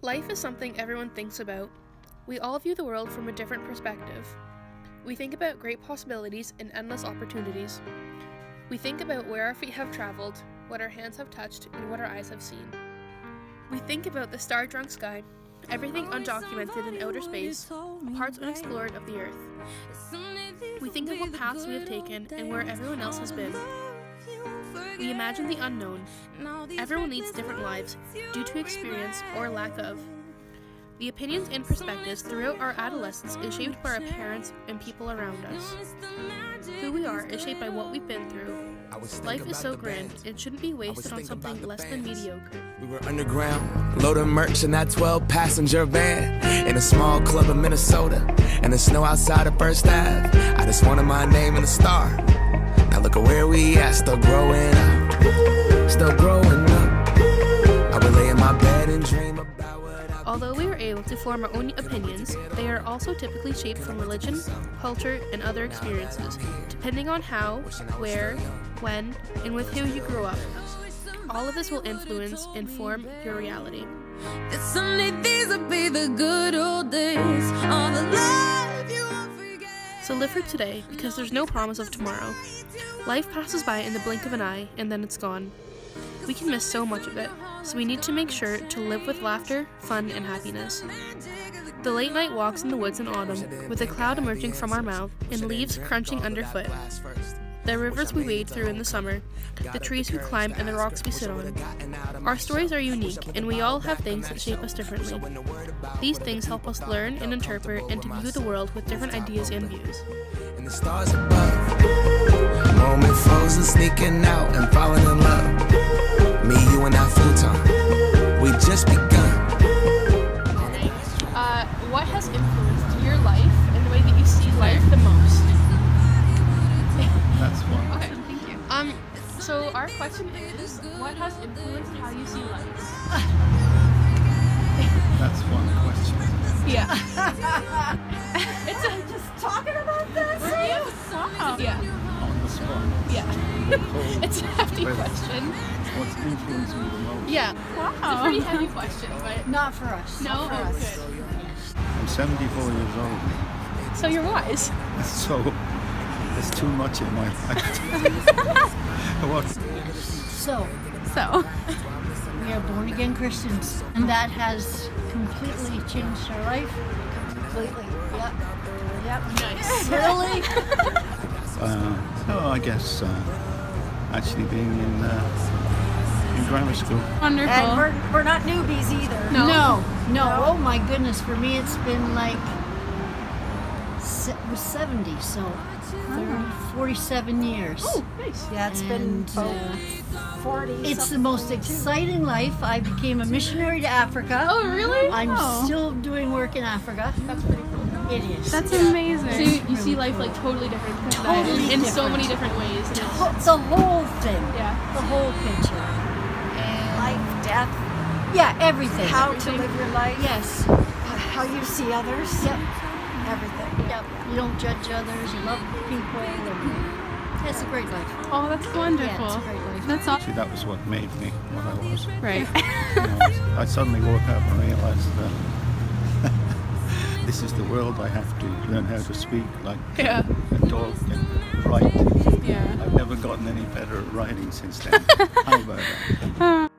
Life is something everyone thinks about. We all view the world from a different perspective. We think about great possibilities and endless opportunities. We think about where our feet have traveled, what our hands have touched, and what our eyes have seen. We think about the star-drunk sky, everything undocumented in outer space, parts unexplored of the earth. We think of what paths we have taken and where everyone else has been. We imagine the unknown. Everyone leads different lives due to experience or lack of. The opinions and perspectives throughout our adolescence is shaped by our parents and people around us. Who we are is shaped by what we've been through. Life is so grand, it shouldn't be wasted on something less than mediocre. We were underground, loading merch in that 12-passenger van in a small club in Minnesota, and the snow outside of First Ave. I just wanted my name in the star. Now look at where we at, still growing up, still growing up. I would lay in my bed and dream about what I... Although we are able to form our own opinions, they are also typically shaped from religion, culture, and other experiences, depending on how, where, when, and with who you grew up. All of this will influence and form your reality. Someday these will be the good old days, all the love you won't forget. So live for today, because there's no promise of tomorrow. Life passes by in the blink of an eye, and then it's gone. We can miss so much of it, so we need to make sure to live with laughter, fun, and happiness. The late night walks in the woods in autumn, with a cloud emerging from our mouth and leaves crunching underfoot. The rivers we wade through in the summer, the trees we climb, and the rocks we sit on. Our stories are unique, and we all have things that shape us differently. These things help us learn and interpret and to view the world with different ideas and views. And the stars above, moment frozen, sneaking out and falling in love. Me, you, and that futon, we just begun. What has influenced your life and the way that you see life the most? That's one. Okay, thank you. So our question is, what has influenced how you see life? That's one question. Yeah. It's just talking about this. Yeah. On the spot. Yeah. It's a hefty Wait. question. What's influenced me the most? Yeah. Wow. It's a pretty heavy question, but Not for us. no. Not for Oh, us. good. I'm 74 years old, So you're wise. so there's too much in my life. What? So, So. we are born again Christians, and that has completely changed our life. Completely. Yep. Yep. Nice. Really? I guess actually being in grammar school. Wonderful. And we're not newbies either. No. No. Oh my goodness, for me it's been like we're 70, so 47 years. Oh, nice. Yeah, it's been And, 40. it's the most exciting life. I became a missionary to Africa. Oh, really? I'm Oh. still doing work in Africa. That's pretty cool. It is. That's amazing. So you see life like totally different because of that, Totally in so different. many different ways. And it's, The whole thing. yeah. The whole picture. life, death, Yeah, everything. how to live your life, Yes. how you see others, Yep. everything. Yep. You don't judge others. You love people. And it's a great life. Oh, that's wonderful. Yeah, it's a great life. That's all. See, that was what made me what I was. Right. You know, I suddenly woke up and realized that this is the world. I have to learn how to speak like Yeah. and talk and write. Yeah. I've never gotten any better at writing since then. How about that?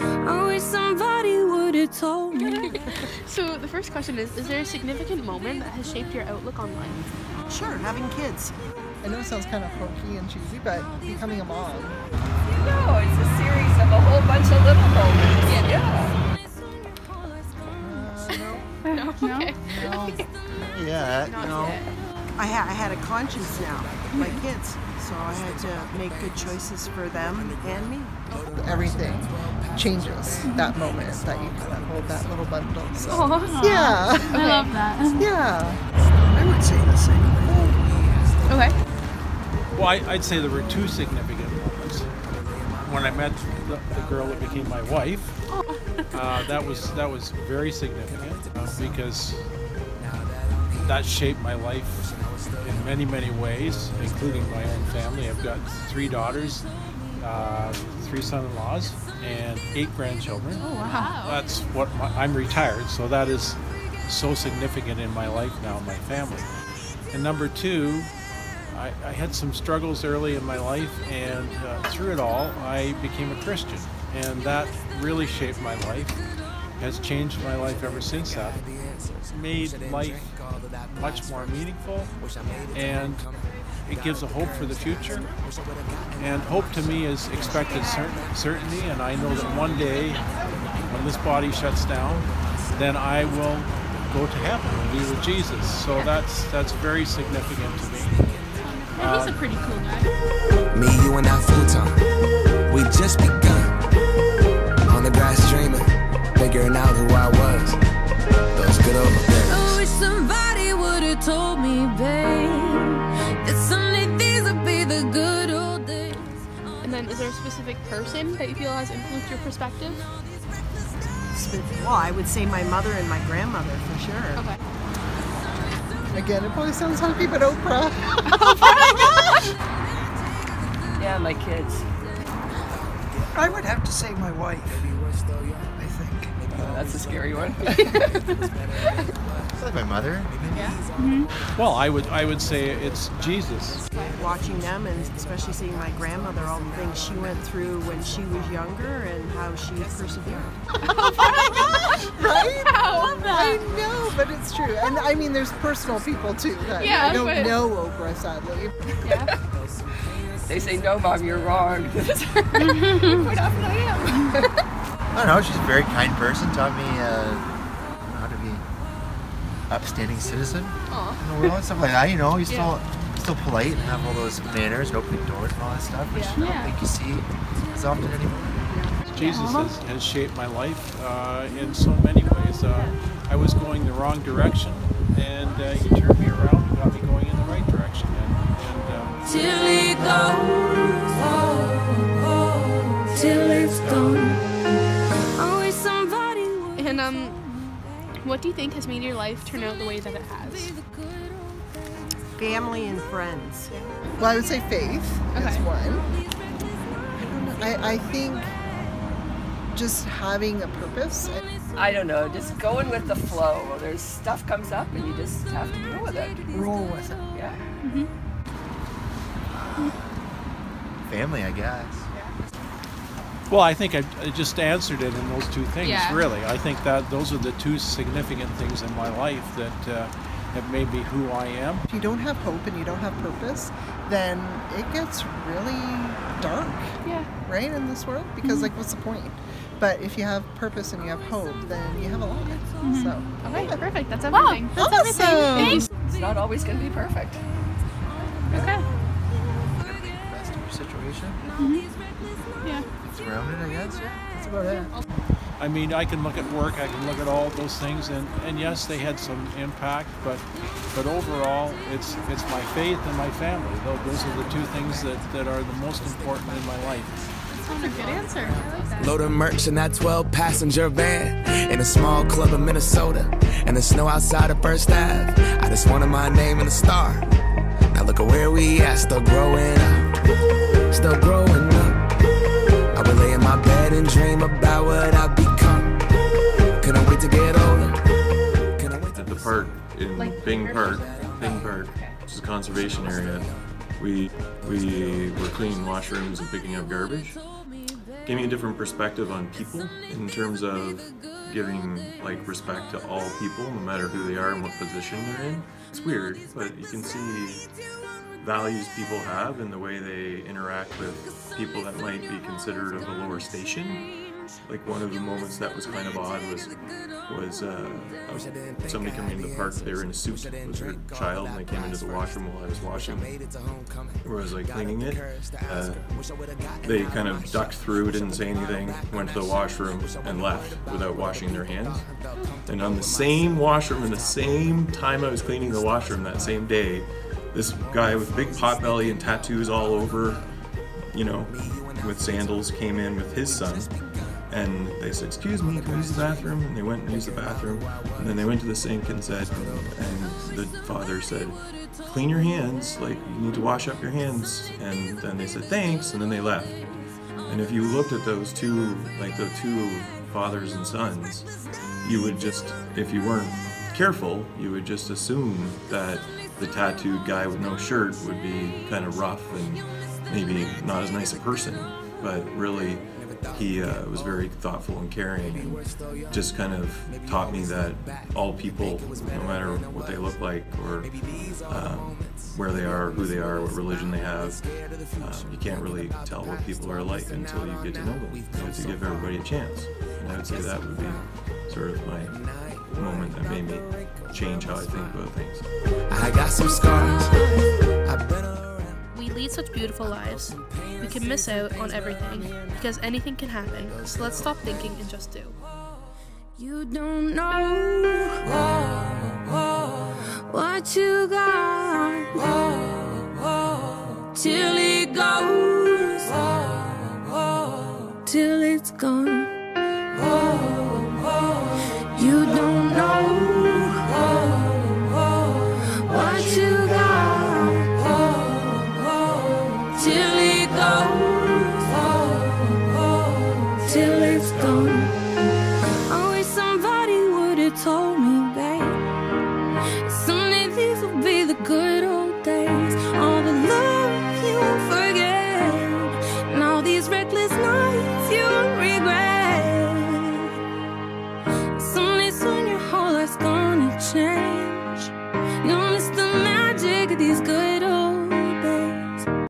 I wish somebody would have told me. So the first question is there a significant moment that has shaped your outlook on life? Sure, having kids. I know it sounds kind of hokey and cheesy, but becoming a mom. No, it's a series of a whole bunch of little moments. Yeah. No. Okay. Yeah, Not no. yet. I had a conscience now, my kids, so I had to make good choices for them and me. Everything changes that moment that you kind of hold that little bundle. So, Aw. yeah, I love that. yeah. I would say the same thing. Okay. Well, I'd say there were two significant moments. One when I met the girl that became my wife. That was very significant because that shaped my life in many, many ways, including my own family. I've got 3 daughters, 3 son-in-laws, and 8 grandchildren. Oh, wow. That's what I'm retired, so that is so significant in my life now, my family. And number 2, I had some struggles early in my life, and through it all, I became a Christian. And that really shaped my life, has changed my life ever since that. Made life much more meaningful, and it gives a hope for the future. And hope to me is expected certainty, and I know that one day, when this body shuts down, then I will go to heaven and be with Jesus. So that's very significant to me. Yeah, he's a pretty cool guy. Me, you, and that futon, we just begun. On the grass dreaming, figuring out who I was. Those good old days. I wish somebody would have told me, babe, that someday these would be the good old days. And then, is there a specific person that you feel has influenced your perspective? Well, I would say my mother and my grandmother for sure. Okay. Again, it probably sounds hunky, but Oprah. Yeah, my kids. I would have to say my wife, I think. That's a scary one. Is that my mother? Yeah. Mm-hmm. Well, I would say it's Jesus. Watching them, and especially seeing my grandmother, all the things she went through when she was younger and how she persevered. Right? I love that. I know, but it's true. And I mean, there's personal people too. Yeah, I don't know Oprah, sadly. Yeah. They say, no, Mom, you're wrong. Quite often I am. I don't know, she's a very kind person, taught me how to be upstanding citizen in the world and stuff like that. You know, you're still polite and have all those manners and opening doors and all that stuff, which I don't think you see as often anymore. Jesus has shaped my life in so many ways. I was going the wrong direction, and he turned me around and got me going in the right direction. Till it goes, till it's gone. I wish somebody would. And what do you think has made your life turn out the way that it has? Family and friends. Well, I would say faith is Okay. one. I think just having a purpose. I don't know, just going with the flow. There's stuff comes up and you just have to deal with it. Roll with it. Yeah. Family, I guess. Well, I think I just answered it in those 2 things, Yeah. really. I think that those are the 2 significant things in my life that have made me who I am. If you don't have hope and you don't have purpose, then it gets really dark, Yeah. right, in this world? Because, like, what's the point? But if you have purpose and you have hope, then you have a lot. So, Okay, perfect. That's everything. That's everything. Awesome. Thanks. It's not always going to be perfect. Okay. Best of your situation. Yeah. Surround it, I guess. Yeah, that's about it. I mean, I can look at work, I can look at all those things, and yes, they had some impact, but overall, it's my faith and my family. Those are the 2 things that are the most important in my life. That's a good answer. I like that. Load of merch in that 12-passenger van in a small club in Minnesota, and the snow outside of First Ave. I just wanted my name in the star. Now look at where we at, still growing up, still growing up. I would lay in my bed and dream about what I've become. Couldn't wait to get older. At the park in Bing Park, which is a conservation area, we were cleaning washrooms and picking up garbage. Gave me a different perspective on people in terms of giving respect to all people, no matter who they are and what position they're in. It's weird, but you can see values people have in the way they interact with people that might be considered of a lower station. Like one of the moments that was kind of odd was somebody coming into the park. They were in a suit with their child, and they came into the washroom while I was washing, where I was cleaning it. They kind of ducked through, didn't say anything, went to the washroom and left without washing their hands. And on the same washroom, in the same time I was cleaning the washroom that same day, this guy with big pot belly and tattoos all over, with sandals came in with his son, and they said, "Excuse me, can we use the bathroom?" And they went and used the bathroom, and then they went to the sink and said, and the father said, "Clean your hands, like you need to wash up your hands." And then they said, "Thanks," and then they left. And if you looked at those two, like the two fathers and sons, you would just, if you weren't careful, you would just assume that the tattooed guy with no shirt would be kind of rough and maybe not as nice a person, but really he was very thoughtful and caring, and just kind of taught me that all people, no matter what they look like or where they are, who they are, what religion they have, you can't really tell what people are like until you get to know them. You have to give everybody a chance. And I would say that would be sort of my moment that made me change how I think about things. I got some scars. I've been around. We lead such beautiful lives. We can miss out on everything because anything can happen, so let's stop thinking and just do. You don't know what you got till it goes, till it's gone.